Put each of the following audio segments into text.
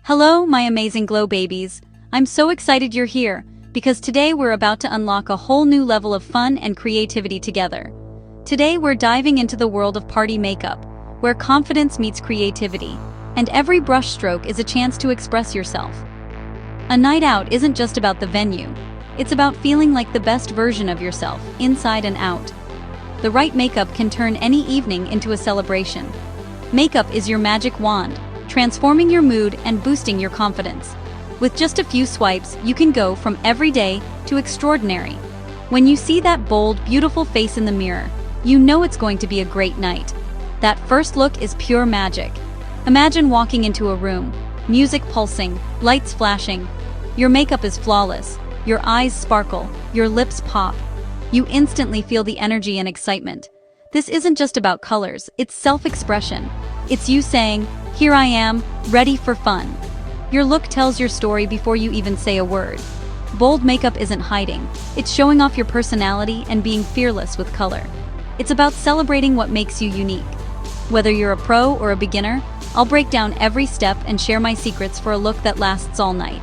Hello, my amazing glow babies. I'm so excited you're here, because today we're about to unlock a whole new level of fun and creativity together. Today we're diving into the world of party makeup, where confidence meets creativity, and every brush stroke is a chance to express yourself. A night out isn't just about the venue, it's about feeling like the best version of yourself, inside and out. The right makeup can turn any evening into a celebration. Makeup is your magic wand, transforming your mood and boosting your confidence. With just a few swipes, you can go from everyday to extraordinary. When you see that bold, beautiful face in the mirror, you know it's going to be a great night. That first look is pure magic. Imagine walking into a room, music pulsing, lights flashing. Your makeup is flawless, your eyes sparkle, your lips pop. You instantly feel the energy and excitement. This isn't just about colors, it's self-expression. It's you saying, "Here I am, ready for fun." Your look tells your story before you even say a word. Bold makeup isn't hiding, it's showing off your personality and being fearless with color. It's about celebrating what makes you unique. Whether you're a pro or a beginner, I'll break down every step and share my secrets for a look that lasts all night.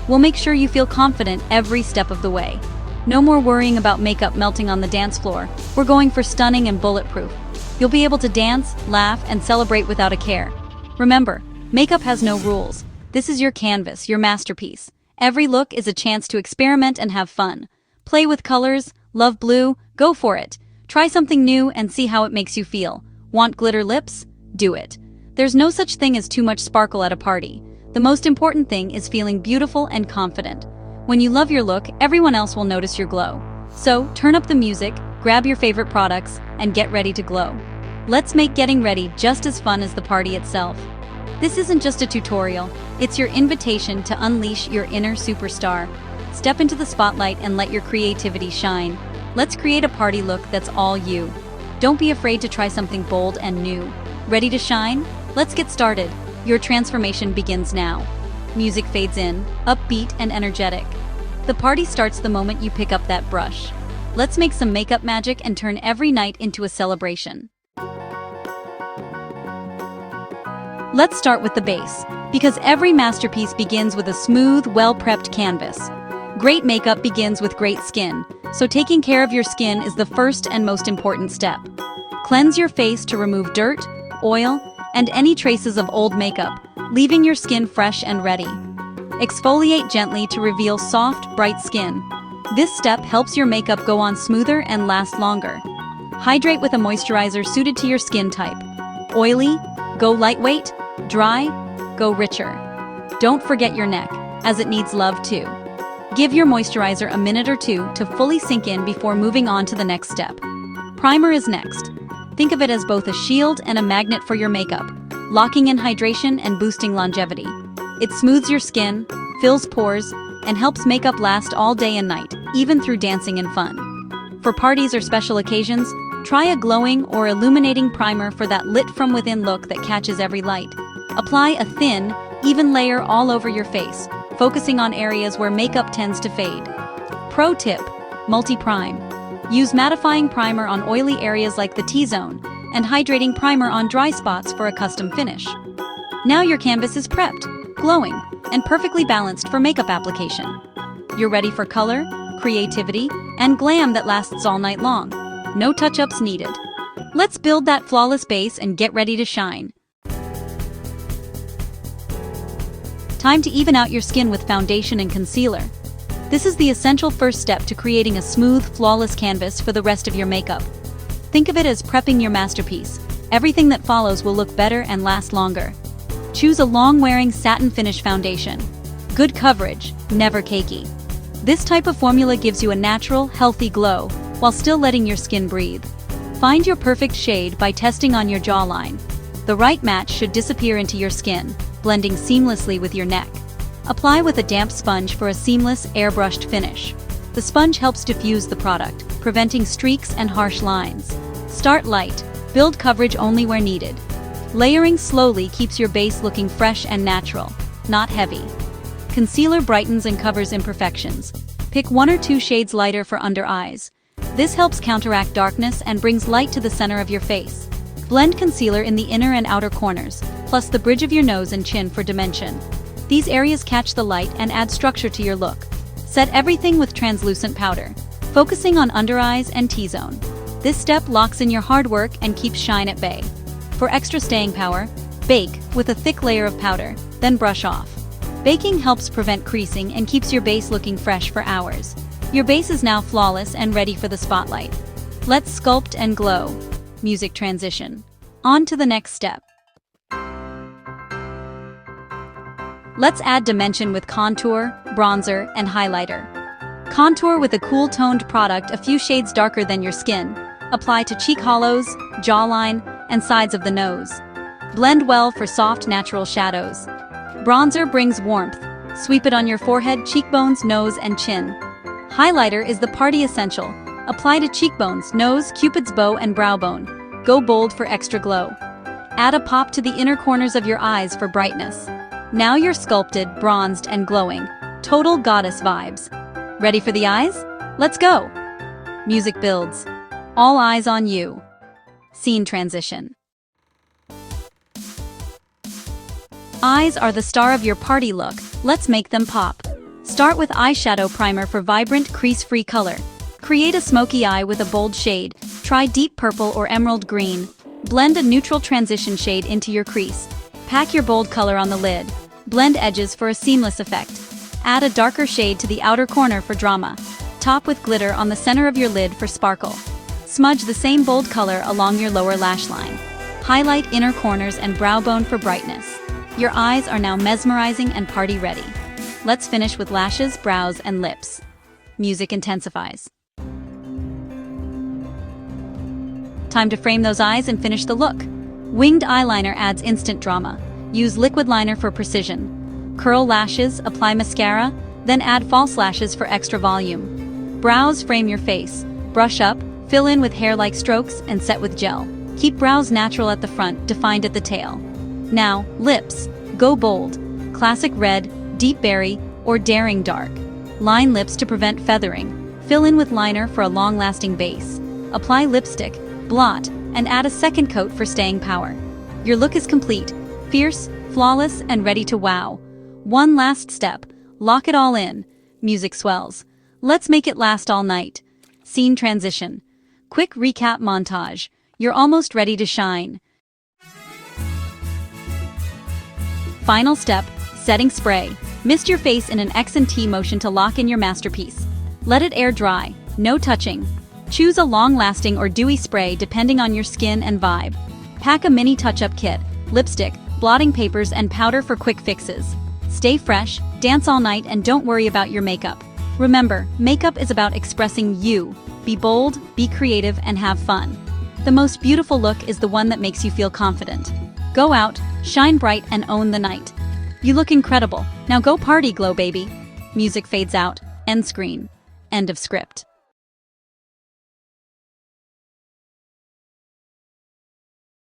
We'll make sure you feel confident every step of the way. No more worrying about makeup melting on the dance floor. We're going for stunning and bulletproof. You'll be able to dance, laugh, and celebrate without a care. Remember, makeup has no rules. This is your canvas, your masterpiece. Every look is a chance to experiment and have fun. Play with colors, love blue, go for it. Try something new and see how it makes you feel. Want glitter lips? Do it. There's no such thing as too much sparkle at a party. The most important thing is feeling beautiful and confident. When you love your look, everyone else will notice your glow. So, turn up the music, grab your favorite products, and get ready to glow. Let's make getting ready just as fun as the party itself. This isn't just a tutorial, it's your invitation to unleash your inner superstar. Step into the spotlight and let your creativity shine. Let's create a party look that's all you. Don't be afraid to try something bold and new. Ready to shine? Let's get started. Your transformation begins now. Music fades in, upbeat and energetic. The party starts the moment you pick up that brush. Let's make some makeup magic and turn every night into a celebration. Let's start with the base, because every masterpiece begins with a smooth, well-prepped canvas. Great makeup begins with great skin, so taking care of your skin is the first and most important step. Cleanse your face to remove dirt, oil, and any traces of old makeup, leaving your skin fresh and ready. Exfoliate gently to reveal soft, bright skin. This step helps your makeup go on smoother and last longer. Hydrate with a moisturizer suited to your skin type. Oily? Go lightweight. Dry? Go richer. Don't forget your neck, as it needs love too. Give your moisturizer a minute or two to fully sink in before moving on to the next step. Primer is next. Think of it as both a shield and a magnet for your makeup, locking in hydration and boosting longevity. It smooths your skin, fills pores, and helps makeup last all day and night, even through dancing and fun. For parties or special occasions, try a glowing or illuminating primer for that lit-from-within look that catches every light. Apply a thin, even layer all over your face, focusing on areas where makeup tends to fade. Pro tip: multi-prime. Use mattifying primer on oily areas like the T-zone, and hydrating primer on dry spots for a custom finish. Now your canvas is prepped, glowing, and perfectly balanced for makeup application. You're ready for color, creativity, and glam that lasts all night long. No touch-ups needed. Let's build that flawless base and get ready to shine. Time to even out your skin with foundation and concealer. This is the essential first step to creating a smooth, flawless canvas for the rest of your makeup. Think of it as prepping your masterpiece. Everything that follows will look better and last longer. Choose a long-wearing satin finish foundation. Good coverage, never cakey. This type of formula gives you a natural, healthy glow, while still letting your skin breathe. Find your perfect shade by testing on your jawline. The right match should disappear into your skin, blending seamlessly with your neck. Apply with a damp sponge for a seamless, airbrushed finish. The sponge helps diffuse the product, preventing streaks and harsh lines. Start light, build coverage only where needed. Layering slowly keeps your base looking fresh and natural, not heavy. Concealer brightens and covers imperfections. Pick 1 or 2 shades lighter for under eyes. This helps counteract darkness and brings light to the center of your face. Blend concealer in the inner and outer corners, plus the bridge of your nose and chin for dimension. These areas catch the light and add structure to your look. Set everything with translucent powder, focusing on under eyes and T-zone. This step locks in your hard work and keeps shine at bay. For extra staying power, bake with a thick layer of powder, then brush off. Baking helps prevent creasing and keeps your base looking fresh for hours. Your base is now flawless and ready for the spotlight. Let's sculpt and glow. Music transition. On to the next step. Let's add dimension with contour, bronzer, and highlighter. Contour with a cool-toned product a few shades darker than your skin. Apply to cheek hollows, jawline, and sides of the nose. Blend well for soft, natural shadows. Bronzer brings warmth. Sweep it on your forehead, cheekbones, nose, and chin. Highlighter is the party essential. Apply to cheekbones, nose, cupid's bow, and brow bone. Go bold for extra glow. Add a pop to the inner corners of your eyes for brightness. Now you're sculpted, bronzed, and glowing. Total goddess vibes. Ready for the eyes? Let's go! Music builds. All eyes on you. Scene transition. Eyes are the star of your party look. Let's make them pop. Start with eyeshadow primer for vibrant, crease-free color. Create a smoky eye with a bold shade. Try deep purple or emerald green. Blend a neutral transition shade into your crease. Pack your bold color on the lid. Blend edges for a seamless effect. Add a darker shade to the outer corner for drama. Top with glitter on the center of your lid for sparkle. Smudge the same bold color along your lower lash line. Highlight inner corners and brow bone for brightness. Your eyes are now mesmerizing and party ready. Let's finish with lashes, brows, and lips. Music intensifies. Time to frame those eyes and finish the look. Winged eyeliner adds instant drama. Use liquid liner for precision. Curl lashes, apply mascara, then add false lashes for extra volume. Brows frame your face. Brush up, fill in with hair-like strokes, and set with gel. Keep brows natural at the front, defined at the tail. Now, lips. Go bold. Classic red, deep berry, or daring dark. Line lips to prevent feathering. Fill in with liner for a long-lasting base. Apply lipstick, blot, and add a second coat for staying power. Your look is complete, fierce, flawless, and ready to wow. One last step. Lock it all in. Music swells. Let's make it last all night. Scene transition. Quick recap montage. You're almost ready to shine. Final step, setting spray. Mist your face in an X and T motion to lock in your masterpiece. Let it air dry, no touching. Choose a long-lasting or dewy spray depending on your skin and vibe. Pack a mini touch-up kit, lipstick, blotting papers, and powder for quick fixes. Stay fresh, dance all night, and don't worry about your makeup. Remember, makeup is about expressing you. Be bold, be creative, and have fun. The most beautiful look is the one that makes you feel confident. Go out, shine bright, and own the night. You look incredible. Now go party, glow baby. Music fades out. End screen. End of script.